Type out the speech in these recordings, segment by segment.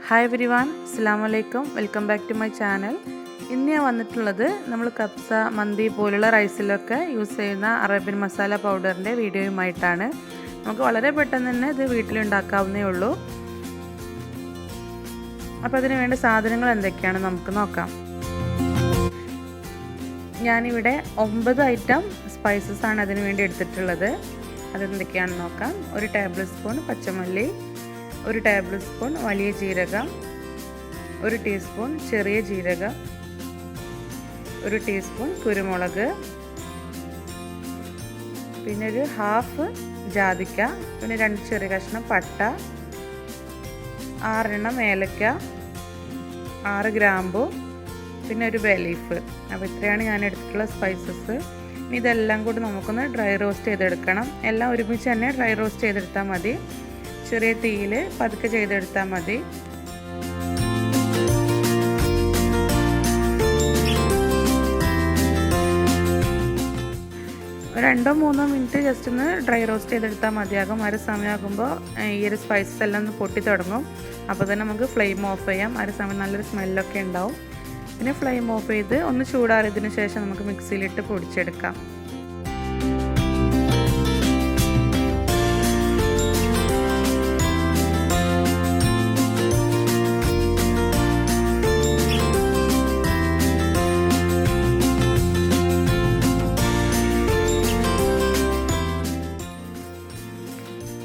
Hi everyone, അസ്സലാമു അലൈക്കും. Welcome back to my channel. ഇന്ന് ഞാൻ വന്നിട്ടുള്ളത് നമ്മൾ കബ്സ, മന്തി പോലുള്ള റൈസിലൊക്കെ യൂസ് ചെയ്യുന്ന അറേബ്യൻ മസാല പൗഡറിൻ്റെ വീഡിയോയുമായിട്ടാണ്. നമുക്ക് വളരെ പെട്ടെന്ന് തന്നെ ഇത് വീട്ടിലുണ്ടാക്കാവുന്നേ ഉള്ളൂ. അപ്പോൾ അതിന് വേണ്ട സാധനങ്ങൾ എന്തൊക്കെയാണ് നമുക്ക് നോക്കാം. ഞാനിവിടെ 9 ഐറ്റം സ്പൈസസ് ആണ് അതിന് വേണ്ടി എടുത്തിട്ടുള്ളത്. അതെന്തൊക്കെയാണെന്ന് നോക്കാം. 1 ടേബിൾ സ്പൂൺ പച്ചമല്ലി, 1 ടേബിൾ സ്പൂൺ വലിയ ജീരകം, 1 ടീസ്പൂൺ ചെറിയ ജീരകം, 1 ടീസ്പൂൺ കുരുമുളക്, പിന്നെ ഒരു ഹാഫ് ജാതിക്ക, പിന്നെ 2 ചെറിയ കഷ്ണം പട്ട, 6 എണ്ണം ഏലക്ക, 6 ഗ്രാമ്പു, പിന്നെ ഒരു ബേ ലീഫ്. അപ്പോൾ ഇത്രയാണ് ഞാൻ എടുത്തിട്ടുള്ള സ്പൈസസ്. ഇതെല്ലാം കൂടി നമുക്കൊന്ന് ഡ്രൈ റോസ്റ്റ് ചെയ്തെടുക്കണം. എല്ലാം ഒരുമിച്ച് തന്നെ ഡ്രൈ റോസ്റ്റ് ചെയ്തെടുത്താൽ മതി. ചെറിയ തീയിൽ പതുക്കെ ചെയ്തെടുത്താൽ മതി. ഒരു 2-3 മിനിറ്റ് ജസ്റ്റ് ഒന്ന് ഡ്രൈ റോസ്റ്റ് ചെയ്തെടുത്താൽ മതിയാകും. ആ ഒരു സമയമാകുമ്പോൾ ഈ ഒരു സ്പൈസസ് എല്ലാം ഒന്ന് പൊട്ടി തുടങ്ങും. അപ്പോൾ തന്നെ നമുക്ക് ഫ്ലെയിം ഓഫ് ചെയ്യാം. ആ ഒരു സമയം നല്ലൊരു സ്മെല്ലൊക്കെ ഉണ്ടാവും. പിന്നെ ഫ്ലെയിം ഓഫ് ചെയ്ത് ഒന്ന് ചൂടാറിയതിന് ശേഷം നമുക്ക് മിക്സിയിലിട്ട് പൊടിച്ചെടുക്കാം.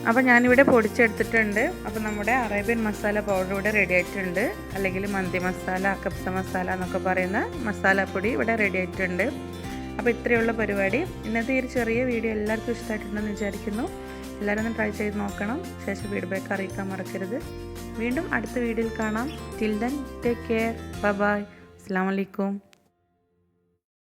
അപ്പോൾ ഞാനിവിടെ പൊടിച്ചെടുത്തിട്ടുണ്ട്. അപ്പോൾ നമ്മുടെ അറേബ്യൻ മസാല പൗഡർ ഇവിടെ റെഡി ആയിട്ടുണ്ട്. അല്ലെങ്കിൽ മന്തി മസാല, കബ്സ മസാല എന്നൊക്കെ പറയുന്ന മസാലപ്പൊടി ഇവിടെ റെഡി ആയിട്ടുണ്ട്. അപ്പോൾ ഇത്രയുള്ള പരിപാടി. ഇന്നത്തെ ഈ ഒരു ചെറിയ വീഡിയോ എല്ലാവർക്കും ഇഷ്ടമായിട്ടുണ്ടെന്ന് വിചാരിക്കുന്നു. എല്ലാവരും ഒന്ന് ട്രൈ ചെയ്ത് നോക്കണം. ശേഷം ഫീഡ്ബാക്ക് അറിയിക്കാൻ മറക്കരുത്. വീണ്ടും അടുത്ത വീഡിയോയിൽ കാണാം. Till then take care. Bye bye. അസ്സലാമു അലൈക്കും.